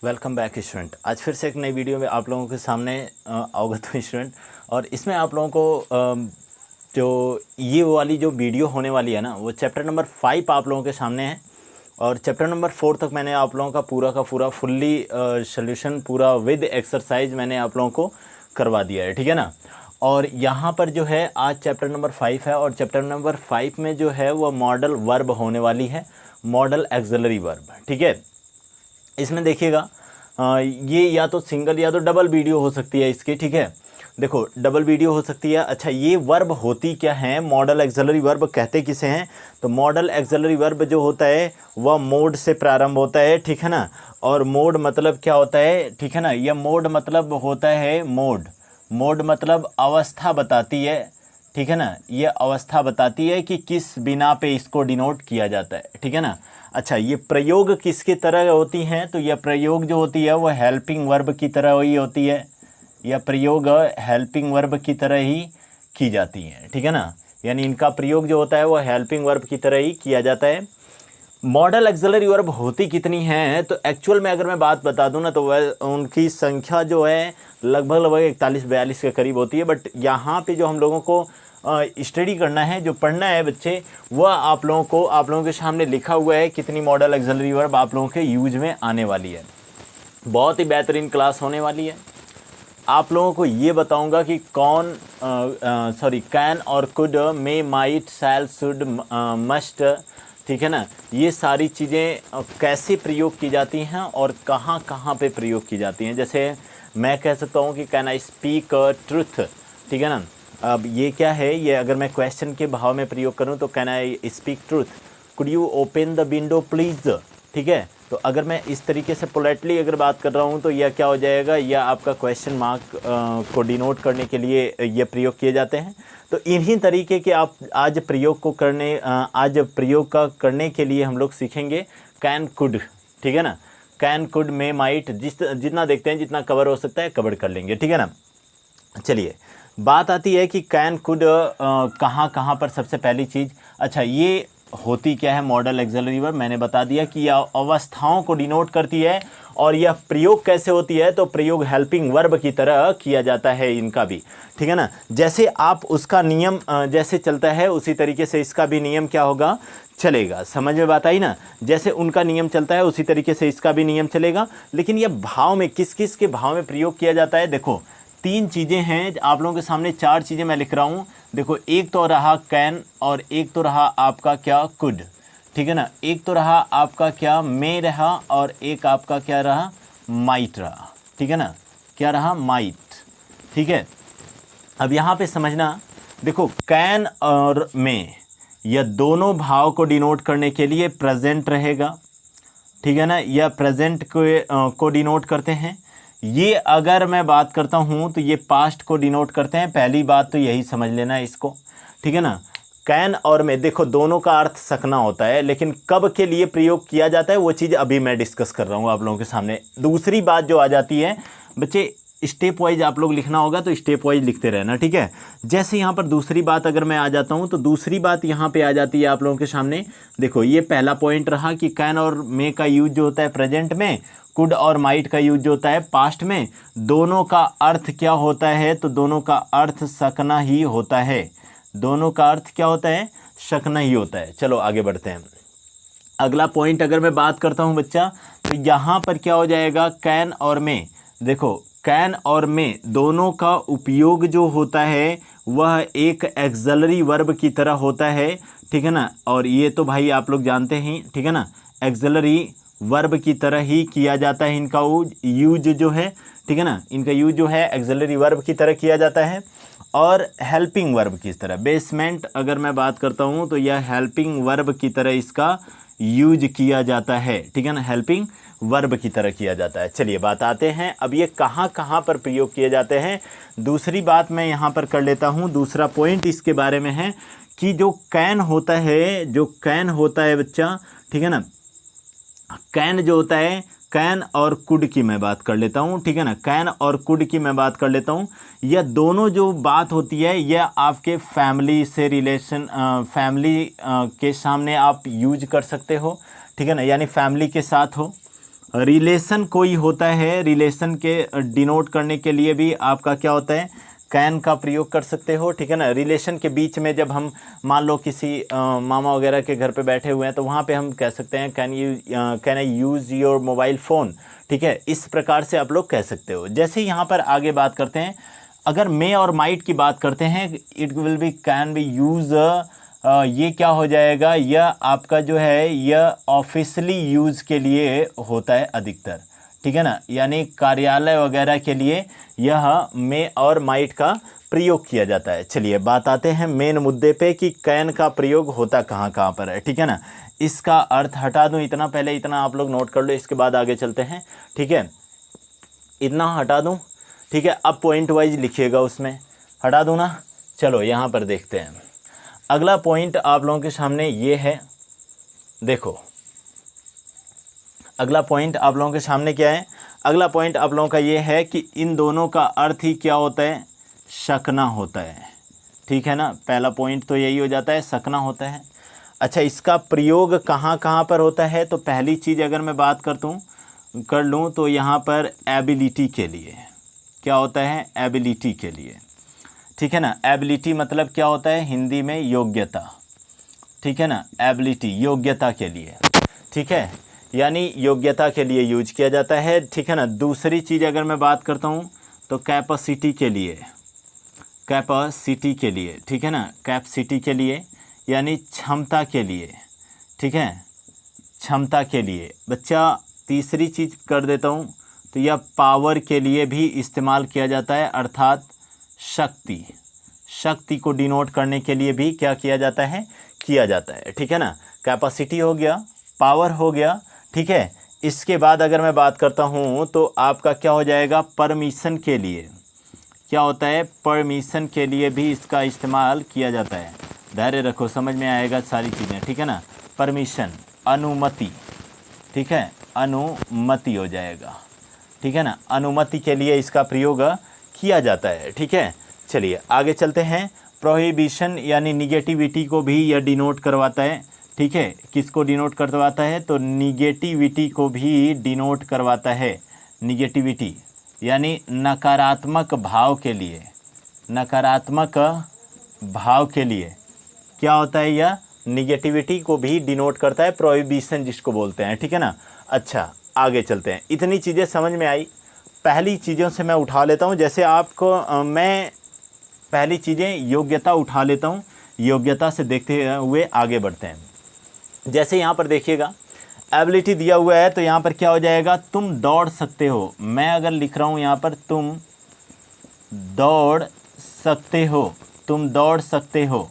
Welcome back student. आज फिर से एक नई वीडियो में आप लोगों के सामने अवगत हूँ स्टूडेंट। और इसमें आप लोगों को जो ये वाली जो वीडियो होने वाली है ना, वो चैप्टर नंबर 5 आप लोगों के सामने है। और चैप्टर नंबर 4 तक मैंने आप लोगों का पूरा फुल्ली सोल्यूशन पूरा विद एक्सरसाइज मैंने आप लोगों को करवा दिया है, ठीक है ना। और यहाँ पर जो है आज चैप्टर नंबर 5 है, और चैप्टर नंबर 5 में जो है वो मॉडल वर्ब होने वाली है, मॉडल एक्सिलरी वर्ब, ठीक है। इसमें देखिएगा ये या तो सिंगल या तो डबल वीडियो हो सकती है इसकी, ठीक है। देखो डबल वीडियो हो सकती है। अच्छा, ये वर्ब होती क्या है, मॉडल एक्सिलरी वर्ब कहते किसे हैं? तो मॉडल एक्सिलरी वर्ब जो होता है वह मोड से प्रारंभ होता है, ठीक है ना। और मोड मतलब क्या होता है, ठीक है ना। यह मोड मतलब होता है मोड मतलब अवस्था बताती है, ठीक है ना। ये अवस्था बताती है कि किस बिना पे इसको डिनोट किया जाता है, ठीक है ना। अच्छा, ये प्रयोग किसकी तरह होती हैं? तो यह प्रयोग जो होती है वो हेल्पिंग वर्ब की तरह ही होती है। यह प्रयोग हेल्पिंग वर्ब की तरह ही की जाती है, ठीक है ना। यानी इनका प्रयोग जो होता है वो हेल्पिंग वर्ब की तरह ही किया जाता है। मॉडल एक्सिलरी वर्ब होती कितनी हैं? तो एक्चुअल में अगर मैं बात बता दूं ना, तो वह उनकी संख्या जो है लगभग 41-42 के करीब होती है। बट यहाँ पे जो हम लोगों को स्टडी करना है, जो पढ़ना है बच्चे, वह आप लोगों के सामने लिखा हुआ है कितनी मॉडल एक्सिलरी वर्ब आप लोगों के यूज में आने वाली है। बहुत ही बेहतरीन क्लास होने वाली है। आप लोगों को ये बताऊंगा कि कैन और could, may, might, shall, should, must, ठीक है ना। ये सारी चीज़ें कैसे प्रयोग की जाती हैं और कहाँ कहाँ पे प्रयोग की जाती हैं। जैसे मैं कह सकता हूँ कि कैन आई स्पीक ट्रुथ, ठीक है ना। अब ये क्या है, ये अगर मैं क्वेश्चन के भाव में प्रयोग करूँ तो can I speak truth, could you open the window please, ठीक है। तो अगर मैं इस तरीके से पोलाइटली अगर बात कर रहा हूँ तो यह क्या हो जाएगा, यह आपका क्वेश्चन मार्क को डिनोट करने के लिए ये प्रयोग किए जाते हैं। तो इन्हीं तरीके के आप आज प्रयोग का करने के लिए हम लोग सीखेंगे कैन कुड, ठीक है ना। कैन कुड मे माइट, जितना देखते हैं जितना कवर हो सकता है कवर कर लेंगे, ठीक है ना। चलिए, बात आती है कि कैन कुड कहाँ कहाँ पर सबसे पहली चीज़। अच्छा, ये होती क्या है मॉडल एक्सिलरी वर्ब? मैंने बता दिया कि यह अवस्थाओं को डिनोट करती है। और यह प्रयोग कैसे होती है? तो प्रयोग हेल्पिंग वर्ब की तरह किया जाता है इनका भी, ठीक है ना। जैसे आप उसका नियम जैसे चलता है उसी तरीके से इसका भी नियम क्या होगा, चलेगा। समझ में बात आई ना? जैसे उनका नियम चलता है उसी तरीके से इसका भी नियम चलेगा। लेकिन यह भाव में किस किस के भाव में प्रयोग किया जाता है? देखो 3 चीज़ें हैं आप लोगों के सामने, 4 चीज़ें मैं लिख रहा हूँ। देखो, एक तो रहा कैन, और एक तो रहा आपका क्या, कुड, ठीक है ना। एक तो रहा आपका क्या, मे रहा, और एक आपका क्या रहा, माइट रहा, ठीक है ना। क्या रहा, माइट, ठीक है। अब यहाँ पे समझना, देखो कैन और मे यह दोनों भाव को डिनोट करने के लिए प्रेजेंट रहेगा, ठीक है ना। यह प्रेजेंट को डिनोट करते हैं। ये अगर मैं बात करता हूँ तो ये पास्ट को डिनोट करते हैं। पहली बात तो यही समझ लेना है इसको, ठीक है ना। कैन और में देखो दोनों का अर्थ सकना होता है, लेकिन कब के लिए प्रयोग किया जाता है वो चीज़ अभी मैं डिस्कस कर रहा हूँ आप लोगों के सामने। दूसरी बात जो आ जाती है बच्चे, स्टेप वाइज आप लोग लिखना होगा तो स्टेप वाइज लिखते रहना, ठीक है। जैसे यहाँ पर दूसरी बात अगर मैं आ जाता हूँ तो दूसरी बात यहाँ पे आ जाती है आप लोगों के सामने। देखो, ये पहला पॉइंट रहा कि कैन और मे का यूज जो होता है प्रेजेंट में, कुड और माइट का यूज जो होता है पास्ट में। दोनों का अर्थ क्या होता है? तो दोनों का अर्थ सकना ही होता है। दोनों का अर्थ क्या होता है? सकना ही होता है। चलो आगे बढ़ते हैं। अगला पॉइंट अगर मैं बात करता हूं बच्चा, तो यहाँ पर क्या हो जाएगा, कैन और मे। देखो, कैन और मे दोनों का उपयोग जो होता है वह एक एक्सिलरी वर्ब की तरह होता है, ठीक है ना। और ये तो भाई आप लोग जानते हैं, ठीक है ना। एक्सिलरी वर्ब की तरह ही किया जाता है इनका यूज जो है, ठीक है ना। इनका यूज जो है एक्सिलरी वर्ब की तरह किया जाता है और हेल्पिंग वर्ब की तरह। बेसमेंट अगर मैं बात करता हूँ तो यह हेल्पिंग वर्ब की तरह इसका यूज किया जाता है, ठीक है ना। हेल्पिंग वर्ब की तरह किया जाता है। चलिए बात आते हैं, अब ये कहाँ कहाँ पर प्रयोग किए जाते हैं। दूसरी बात मैं यहाँ पर कर लेता हूँ। दूसरा पॉइंट इसके बारे में है कि जो कैन होता है बच्चा, ठीक है ना। कैन जो होता है, कैन और कुड की मैं बात कर लेता हूँ, ठीक है ना। कैन और कुड की मैं बात कर लेता हूँ। यह दोनों जो बात होती है यह आपके फैमिली से फैमिली के सामने आप यूज कर सकते हो, ठीक है ना। यानी फैमिली के साथ हो, रिलेशन कोई होता है, रिलेशन के डिनोट करने के लिए भी आपका क्या होता है, कैन का प्रयोग कर सकते हो, ठीक है ना। रिलेशन के बीच में जब हम मान लो किसी मामा वगैरह के घर पे बैठे हुए हैं तो वहाँ पे हम कह सकते हैं can I use your mobile phone, ठीक है। इस प्रकार से आप लोग कह सकते हो। जैसे यहाँ पर आगे बात करते हैं, अगर मे और माइट की बात करते हैं, it will be can be use, ये क्या हो जाएगा, यह आपका जो है यह ऑफिशियली यूज़ के लिए होता है अधिकतर, ठीक है ना। यानी कार्यालय वगैरह के लिए यह मे और माइट का प्रयोग किया जाता है। चलिए बात आते हैं मेन मुद्दे पे कि कैन का प्रयोग होता कहाँ कहाँ पर है, ठीक है ना। इसका अर्थ हटा दूँ, इतना पहले इतना आप लोग नोट कर लो, इसके बाद आगे चलते हैं, ठीक है। इतना हटा दूँ, ठीक है। अब पॉइंट वाइज लिखिएगा, उसमें हटा दूँ ना। चलो यहाँ पर देखते हैं। अगला पॉइंट आप लोगों के सामने ये है, देखो अगला पॉइंट आप लोगों के सामने क्या है। अगला पॉइंट आप लोगों का ये है कि इन दोनों का अर्थ ही क्या होता है, सकना होता है, ठीक है ना। पहला पॉइंट तो यही हो जाता है, सकना होता है। अच्छा, इसका प्रयोग कहाँ कहाँ पर होता है, तो पहली चीज़ अगर मैं बात कर लूँ तो यहाँ पर एबिलिटी के लिए क्या होता है, एबिलिटी के लिए, ठीक है ना। एबिलिटी मतलब क्या होता है हिंदी में, योग्यता, ठीक है ना। एबिलिटी योग्यता के लिए, ठीक है, यानी योग्यता के लिए यूज किया जाता है, ठीक है ना। दूसरी चीज़ अगर मैं बात करता हूँ तो कैपेसिटी के लिए, कैपेसिटी के लिए, ठीक है ना। कैपेसिटी के लिए यानी क्षमता के लिए, ठीक है, क्षमता के लिए। बच्चा तीसरी चीज़ कर देता हूँ तो यह पावर के लिए भी इस्तेमाल किया जाता है, अर्थात शक्ति, शक्ति को डिनोट करने के लिए भी क्या किया जाता है, ठीक है ना। कैपेसिटी हो गया, पावर हो गया, ठीक है। इसके बाद अगर मैं बात करता हूँ तो आपका क्या हो जाएगा, परमिशन के लिए, क्या होता है, परमिशन के लिए भी इसका इस्तेमाल किया जाता है। धैर्य रखो, समझ में आएगा सारी चीज़ें, ठीक है ना। परमिशन, अनुमति, ठीक है, अनुमति हो जाएगा, ठीक है ना। अनुमति के लिए इसका प्रयोग किया जाता है, ठीक है। चलिए आगे चलते हैं। प्रोहिबिशन यानी निगेटिविटी को भी यह डिनोट करवाता है, ठीक है। किसको डिनोट करवाता है, तो निगेटिविटी को भी डिनोट करवाता है। निगेटिविटी यानी नकारात्मक भाव के लिए, नकारात्मक भाव के लिए क्या होता है, यह निगेटिविटी को भी डिनोट करता है, प्रोहिबिशन जिसको बोलते हैं, ठीक है ना। अच्छा आगे चलते हैं। इतनी चीज़ें समझ में आई। पहली चीज़ों से मैं उठा लेता हूँ, जैसे आपको मैं पहली चीज़ें योग्यता उठा लेता हूँ, योग्यता से देखते हुए आगे बढ़ते हैं। जैसे यहाँ पर देखिएगा एबिलिटी दिया हुआ है तो यहाँ पर क्या हो जाएगा, तुम दौड़ सकते हो। मैं अगर लिख रहा हूँ यहाँ पर तुम दौड़ सकते हो, तुम दौड़ सकते हो,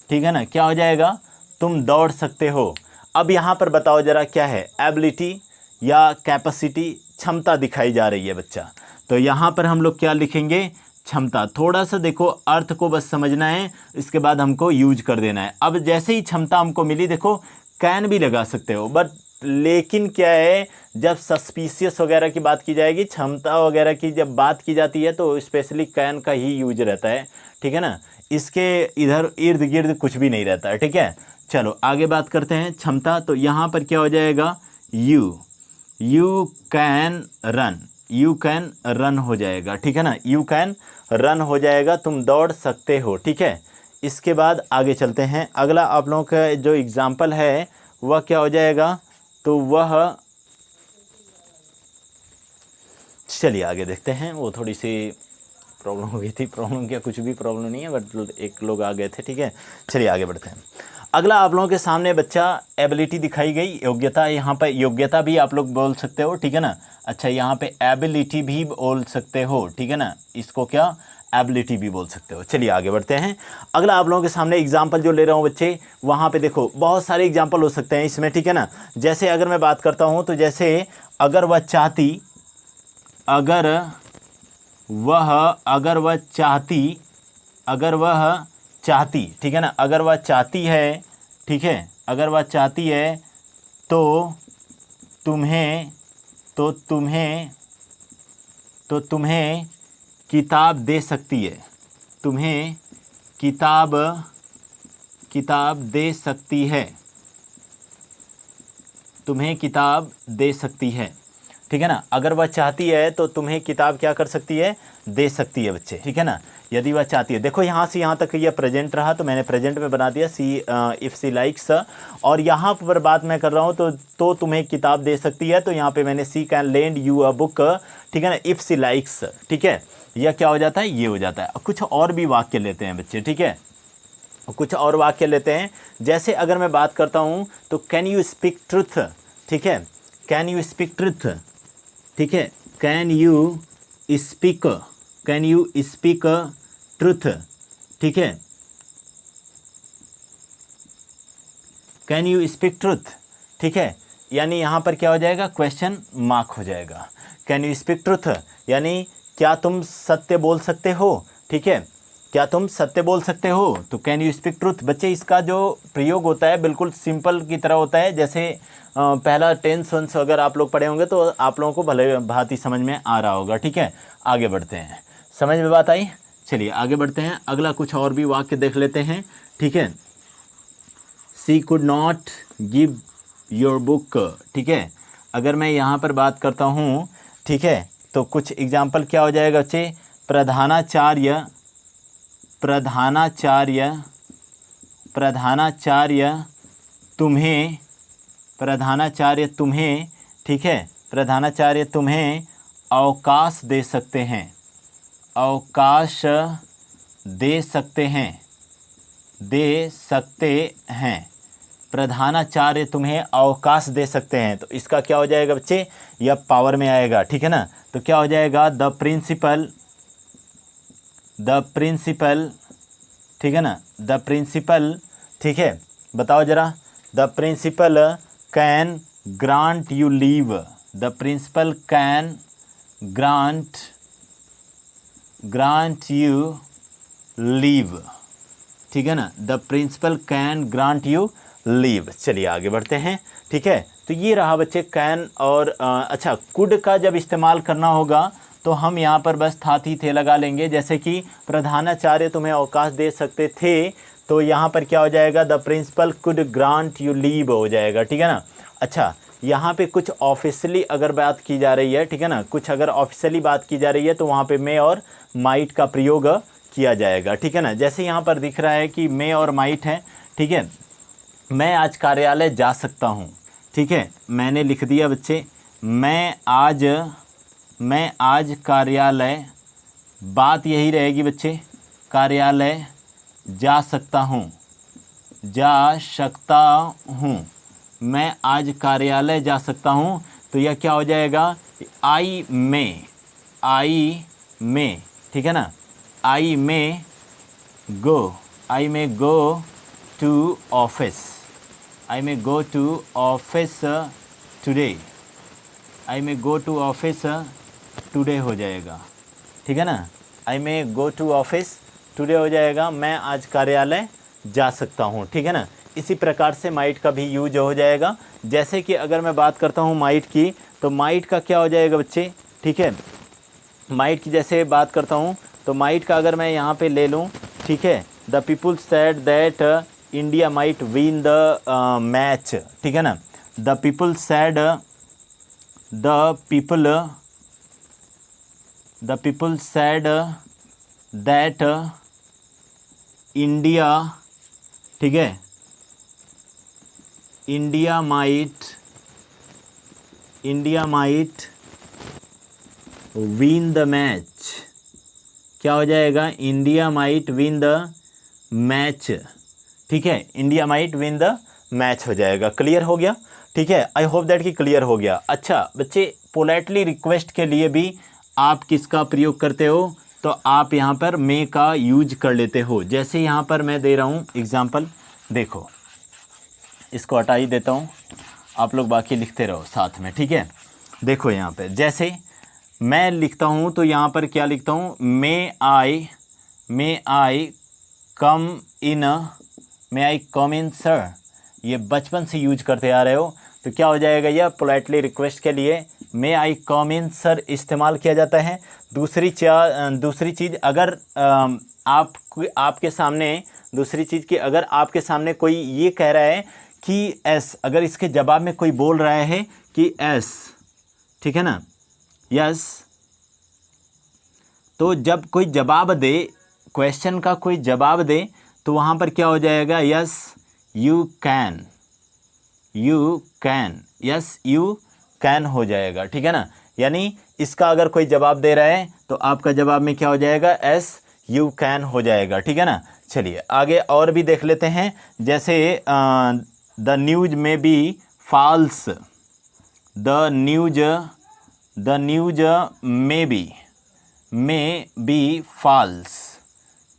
ठीक है ना। क्या हो जाएगा, तुम दौड़ सकते हो। अब यहाँ पर बताओ ज़रा क्या है, एबिलिटी या कैपेसिटी, क्षमता दिखाई जा रही है बच्चा, तो यहाँ पर हम लोग क्या लिखेंगे, क्षमता। थोड़ा सा देखो अर्थ को बस समझना है, इसके बाद हमको यूज कर देना है। अब जैसे ही क्षमता हमको मिली, देखो कैन भी लगा सकते हो, बट लेकिन क्या है, जब सस्पिशियस वगैरह की बात की जाएगी, क्षमता वगैरह की जब बात की जाती है तो स्पेशली कैन का ही यूज रहता है, ठीक है ना। इसके इधर इर्द गिर्द कुछ भी नहीं रहता है, ठीक है। चलो आगे बात करते हैं क्षमता। तो यहाँ पर क्या हो जाएगा, you can run, you can run हो जाएगा, ठीक है ना। यू कैन रन हो जाएगा, तुम दौड़ सकते हो, ठीक है। इसके बाद आगे चलते हैं। अगला आप लोगों का जो एग्जाम्पल है वह क्या हो जाएगा, तो वह चलिए आगे देखते हैं। वो थोड़ी सी प्रॉब्लम हो गई थी, प्रॉब्लम क्या, कुछ भी प्रॉब्लम नहीं है, बट एक लोग आ गए थे, ठीक है। चलिए आगे बढ़ते हैं। अगला आप लोगों के सामने बच्चा एबिलिटी दिखाई गई, योग्यता। यहाँ पर योग्यता भी आप लोग बोल सकते हो, ठीक है ना। अच्छा यहाँ पे एबिलिटी भी बोल सकते हो, ठीक है ना। इसको क्या, एबिलिटी भी बोल सकते हो। चलिए आगे बढ़ते हैं। अगला आप लोगों के सामने एग्जाम्पल जो ले रहा हूँ बच्चे, वहाँ पे देखो बहुत सारे एग्जाम्पल हो सकते हैं इसमें, ठीक है ना। जैसे अगर मैं बात करता हूँ तो जैसे अगर वह चाहती, अगर वह चाहती, ठीक है ना। अगर वह चाहती है, ठीक है, अगर वह चाहती है तो तुम्हें किताब दे सकती है, तुम्हें किताब दे सकती है, तुम्हें किताब दे सकती है, ठीक है ना। अगर वह चाहती है तो तुम्हें किताब क्या कर सकती है, दे सकती है बच्चे, ठीक है ना, यदि वह चाहती है। देखो यहाँ से यहाँ तक ये प्रेजेंट रहा तो मैंने प्रेजेंट में बना दिया सी, इफ़ सी लाइक्स, और यहाँ पर बात मैं कर रहा हूँ तो तुम्हें किताब दे सकती है, तो यहाँ पे मैंने she can lend you a book, ठीक है ना, इफ़ सी लाइक्स, ठीक है। यह क्या हो जाता है, ये हो जाता है। कुछ और भी वाक्य लेते हैं बच्चे, ठीक है, कुछ और वाक्य लेते हैं। जैसे अगर मैं बात करता हूँ तो कैन यू स्पीक ट्रुथ, ठीक है, कैन यू स्पीक ट्रुथ, ठीक है, कैन यू स्पीक ट्रुथ, ठीक है, कैन यू स्पीक ट्रुथ, ठीक है। यानी यहाँ पर क्या हो जाएगा, क्वेश्चन मार्क हो जाएगा। कैन यू स्पीक ट्रुथ यानी क्या तुम सत्य बोल सकते हो, ठीक है, क्या तुम सत्य बोल सकते हो, तो कैन यू स्पीक ट्रुथ। बच्चे इसका जो प्रयोग होता है बिल्कुल सिंपल की तरह होता है, जैसे पहला टेंस वंस अगर आप लोग पढ़े होंगे तो आप लोगों को भले भांति समझ में आ रहा होगा, ठीक है। आगे बढ़ते हैं, समझ में बात आई। चलिए आगे बढ़ते हैं, अगला कुछ और भी वाक्य देख लेते हैं, ठीक है। She could not give your book, ठीक है। अगर मैं यहाँ पर बात करता हूँ, ठीक है, तो कुछ एग्जाम्पल क्या हो जाएगा बच्चे, प्रधानाचार्य तुम्हें, ठीक है, प्रधानाचार्य तुम्हें अवकाश दे सकते हैं, प्रधानाचार्य तुम्हें अवकाश दे सकते हैं। तो इसका क्या हो जाएगा बच्चे, यह पावर में आएगा, ठीक है ना। तो क्या हो जाएगा, द प्रिंसिपल, ठीक है ना, द प्रिंसिपल, ठीक है, बताओ जरा, the principal can grant you leave, the principal can grant you leave, ठीक है ना, the principal can grant you leave. चलिए आगे बढ़ते हैं, ठीक है। तो ये रहा बच्चे कैन और अच्छा, कुड का जब इस्तेमाल करना होगा तो हम यहाँ पर बस था थी थे लगा लेंगे। जैसे कि प्रधानाचार्य तुम्हें अवकाश दे सकते थे, तो यहाँ पर क्या हो जाएगा, the principal could grant you leave हो जाएगा, ठीक है ना। अच्छा, यहाँ पे कुछ ऑफिशियली अगर बात की जा रही है, ठीक है ना, कुछ अगर ऑफिशियली बात की जा रही है तो वहाँ पे मे और माइट का प्रयोग किया जाएगा, ठीक है ना। जैसे यहाँ पर दिख रहा है कि मे और माइट है, ठीक है। मैं आज कार्यालय जा सकता हूँ, ठीक है, मैंने लिख दिया बच्चे, मैं आज कार्यालय, बात यही रहेगी बच्चे, कार्यालय जा सकता हूँ, मैं आज कार्यालय जा सकता हूँ। तो यह क्या हो जाएगा, आई में, ठीक है ना, आई में गो टू ऑफिस टुडे हो जाएगा, ठीक है ना, आई मे गो टू ऑफिस टुडे हो जाएगा, मैं आज कार्यालय जा सकता हूँ, ठीक है ना। इसी प्रकार से माइट का भी यूज हो जाएगा। जैसे कि अगर मैं बात करता हूँ माइट की, तो माइट का क्या हो जाएगा बच्चे, ठीक है, माइट की जैसे बात करता हूँ तो माइट का अगर मैं यहाँ पे ले लूँ, ठीक है, the people said that India might win the match, ठीक है ना, the people said that India, ठीक है, India might win the match, क्या हो जाएगा, India might win the match, ठीक है, India might win the match हो जाएगा। क्लियर हो गया, ठीक है, आई होप दैट कि क्लियर हो गया। अच्छा बच्चे, पोलाइटली रिक्वेस्ट के लिए भी आप किसका प्रयोग करते हो, तो आप यहाँ पर मे का यूज कर लेते हो। जैसे यहाँ पर मैं दे रहा हूँ एग्जाम्पल, देखो इसको हटा ही देता हूँ, आप लोग बाकी लिखते रहो साथ में, ठीक है। देखो यहाँ पे जैसे मैं लिखता हूँ तो यहाँ पर क्या लिखता हूँ, मे आई कम इन सर, ये बचपन से यूज करते आ रहे हो। तो क्या हो जाएगा, यह पोलाइटली रिक्वेस्ट के लिए मे आई कम इन सर इस्तेमाल किया जाता है। दूसरी चीज़ अगर आपके सामने, दूसरी चीज़ की अगर आपके सामने कोई ये कह रहा है कि एस, अगर इसके जवाब में कोई बोल रहा है कि एस, ठीक है ना, यस, तो जब कोई जवाब दे, क्वेश्चन का कोई जवाब दे, तो वहाँ पर क्या हो जाएगा, yes you can, you can, yes you can हो जाएगा, ठीक है ना। यानी इसका अगर कोई जवाब दे रहा है तो आपका जवाब में क्या हो जाएगा, एस यू कैन हो जाएगा, ठीक है ना। चलिए आगे और भी देख लेते हैं, जैसे द न्यूज में बी फॉल्स, द न्यूज में बी फॉल्स,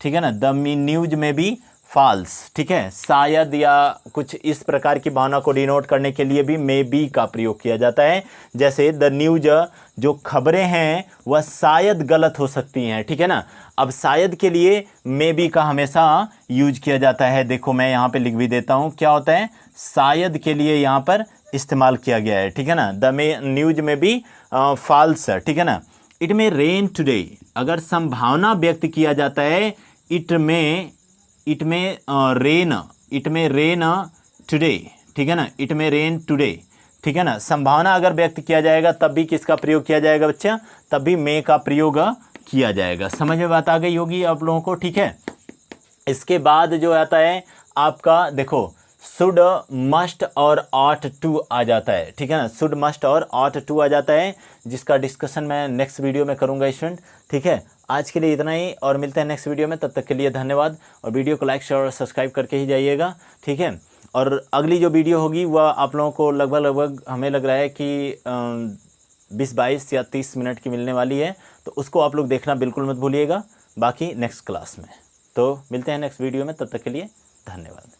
ठीक है ना, द न्यूज में बी फॉल्स, ठीक है। शायद या कुछ इस प्रकार की भावना को डिनोट करने के लिए भी मे बी का प्रयोग किया जाता है। जैसे द न्यूज, जो खबरें हैं वह शायद गलत हो सकती हैं, ठीक है ना। अब शायद के लिए मे बी का हमेशा यूज किया जाता है। देखो मैं यहाँ पे लिख भी देता हूँ, क्या होता है, शायद के लिए यहाँ पर इस्तेमाल किया गया है, ठीक है ना। द न्यूज में भी फॉल्स, ठीक है ना। इट में रेन टुडे, अगर संभावना व्यक्त किया जाता है, इट में रेन टुडे, ठीक है ना, इट में रेन टुडे, ठीक है ना। संभावना अगर व्यक्त किया जाएगा तब भी किसका प्रयोग किया जाएगा बच्चा, तब भी मे का प्रयोग किया जाएगा। समझ में बात आ गई होगी आप लोगों को, ठीक है। इसके बाद जो आता है आपका, देखो शुड, मस्ट और ऑट टू आ जाता है, ठीक है ना। शुड, मस्ट और ऑट टू आ जाता है, जिसका डिस्कशन मैं नेक्स्ट वीडियो में करूंगा स्टूडेंट, ठीक है। आज के लिए इतना ही और मिलते हैं नेक्स्ट वीडियो में, तब तक के लिए धन्यवाद। और वीडियो को लाइक शेयर और सब्सक्राइब करके ही जाइएगा, ठीक है। और अगली जो वीडियो होगी वह आप लोगों को लगभग हमें लग रहा है कि 20-22 या 30 मिनट की मिलने वाली है, तो उसको आप लोग देखना बिल्कुल मत भूलिएगा। बाकी नेक्स्ट क्लास में, तो मिलते हैं नेक्स्ट वीडियो में, तब तक के लिए धन्यवाद।